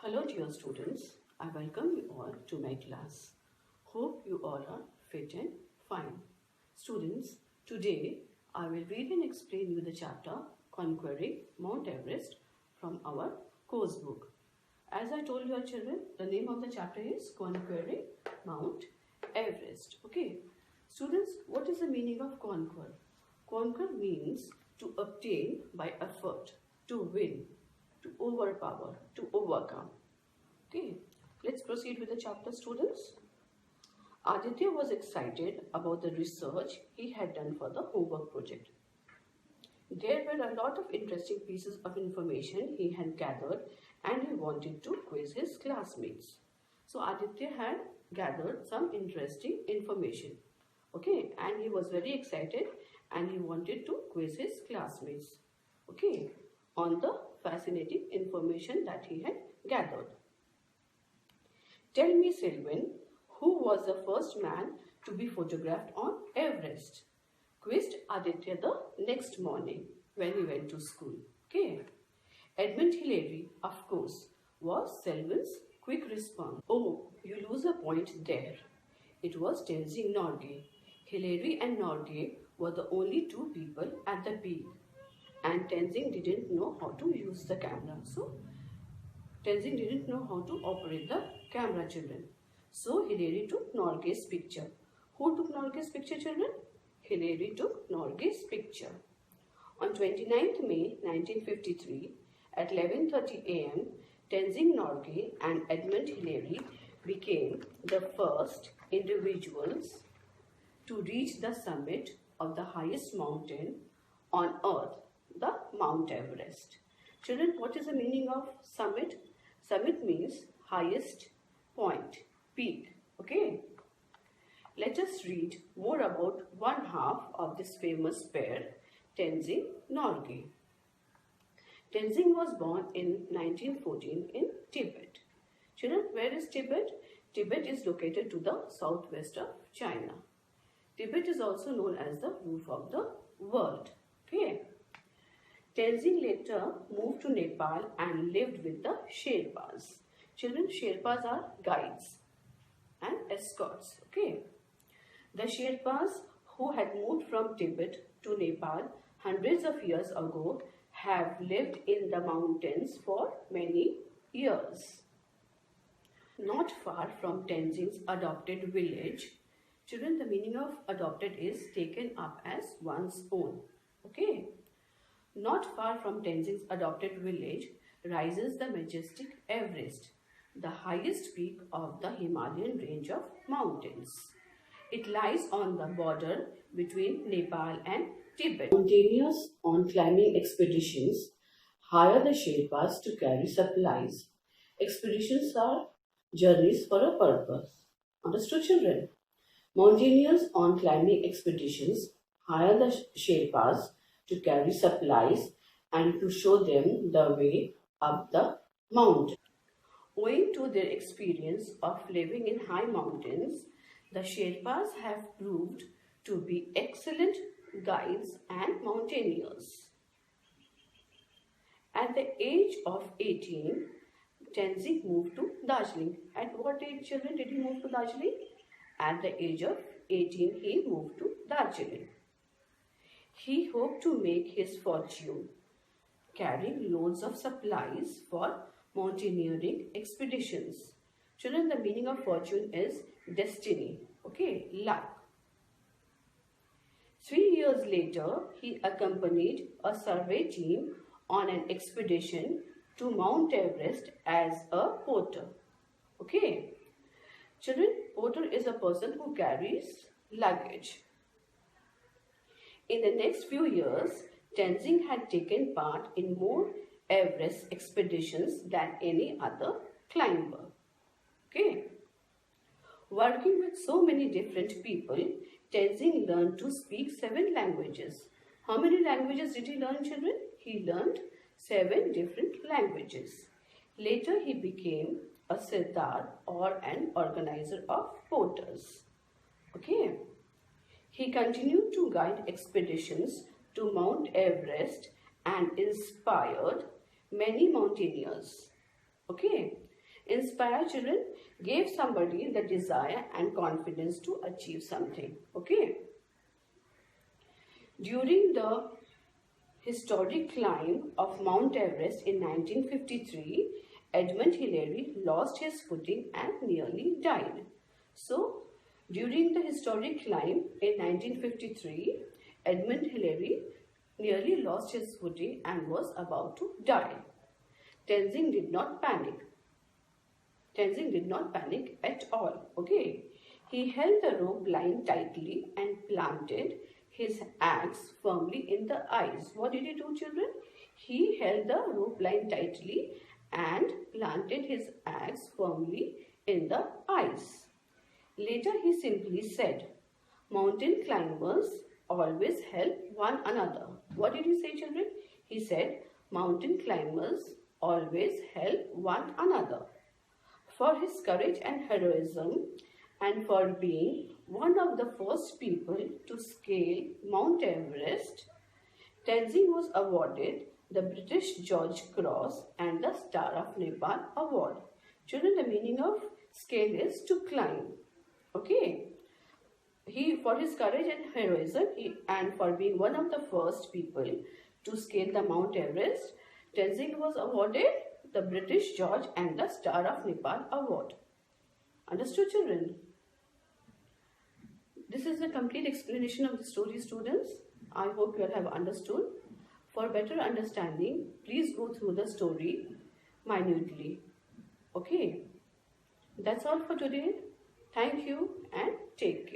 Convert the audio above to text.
Hello dear students, I welcome you all to my class. Hope you all are fit and fine. Students, today I will read and explain you the chapter Conquering Mount Everest from our course book. As I told your children, the name of the chapter is Conquering Mount Everest. Okay. Students, what is the meaning of conquer? Conquer means to obtain by effort, to win, to overpower, to overcome. Okay, let's proceed with the chapter, students. Aditya was excited about the research he had done for the homework project. There were a lot of interesting pieces of information he had gathered and he wanted to quiz his classmates. So Aditya had gathered some interesting information. Okay, and he was very excited and he wanted to quiz his classmates. Okay, on the fascinating information that he had gathered. Tell me, Selwyn, who was the first man to be photographed on Everest? Quizzed Aditya the next morning when he went to school. Okay. Edmund Hillary, of course, was Selwyn's quick response. Oh, you lose a point there. It was Tenzing Norgay. Hillary and Norgay were the only two people at the peak. And Tenzing didn't know how to use the camera. So, Tenzing didn't know how to operate the camera, children. So, Hillary took Norgay's picture. Who took Norgay's picture, children? Hillary took Norgay's picture. On 29th May 1953, at 11:30 am, Tenzing Norgay and Edmund Hillary became the first individuals to reach the summit of the highest mountain on earth, the Mount Everest. Children, what is the meaning of summit? Summit means highest point, peak. Okay. Let us read more about one half of this famous pair, Tenzing Norgay. Tenzing was born in 1914 in Tibet. Children, where is Tibet? Tibet is located to the southwest of China. Tibet is also known as the roof of the world. Okay. Tenzing later moved to Nepal and lived with the Sherpas. Children, Sherpas are guides and escorts. Okay. The Sherpas who had moved from Tibet to Nepal hundreds of years ago have lived in the mountains for many years. Not far from Tenzing's adopted village, children, the meaning of adopted is taken up as one's own. Okay. Not far from Tenzing's adopted village rises the majestic Everest, the highest peak of the Himalayan range of mountains. It lies on the border between Nepal and Tibet. Mountaineers on climbing expeditions hire the Sherpas to carry supplies. Expeditions are journeys for a purpose. Understood, children? Mountaineers on climbing expeditions hire the Sherpas to carry supplies and to show them the way up the mountain. Owing to their experience of living in high mountains, the Sherpas have proved to be excellent guides and mountaineers. At the age of 18, Tenzing moved to Darjeeling. At what age, children, did he move to Darjeeling? At the age of 18, he moved to Darjeeling. He hoped to make his fortune carrying loads of supplies for mountaineering expeditions. Children, the meaning of fortune is destiny. Okay, luck. 3 years later, he accompanied a survey team on an expedition to Mount Everest as a porter. Okay. Children, porter is a person who carries luggage. In the next few years, Tenzing had taken part in more Everest expeditions than any other climber. Okay. Working with so many different people, Tenzing learned to speak 7 languages. How many languages did he learn, children? He learned 7 different languages. Later, he became a sirdar or an organizer of porters. Okay. He continued to guide expeditions to Mount Everest and inspired many mountaineers. Okay. inspire children, gave somebody the desire and confidence to achieve something. Okay. During the historic climb of Mount Everest in 1953, Edmund Hillary lost his footing and nearly died. So, during the historic climb in 1953, Edmund Hillary nearly lost his footing and was about to die. Tenzing did not panic. Tenzing did not panic at all. Okay. He held the rope line tightly and planted his axe firmly in the ice. What did he do, children? He held the rope line tightly and planted his axe firmly in the ice. Later he simply said, "Mountain climbers always help one another." What did he say, children? He said, "Mountain climbers always help one another." For his courage and heroism and for being one of the first people to scale Mount Everest, Tenzing was awarded the British George Cross and the Star of Nepal Award. Children, the meaning of scale is to climb. Okay. For his courage and heroism and for being one of the first people to scale the Mount Everest, Tenzing was awarded the British George and the Star of Nepal Award. Understood, children? This is the complete explanation of the story, students. I hope you all have understood. For better understanding, please go through the story minutely. Okay? That's all for today. Thank you and take care.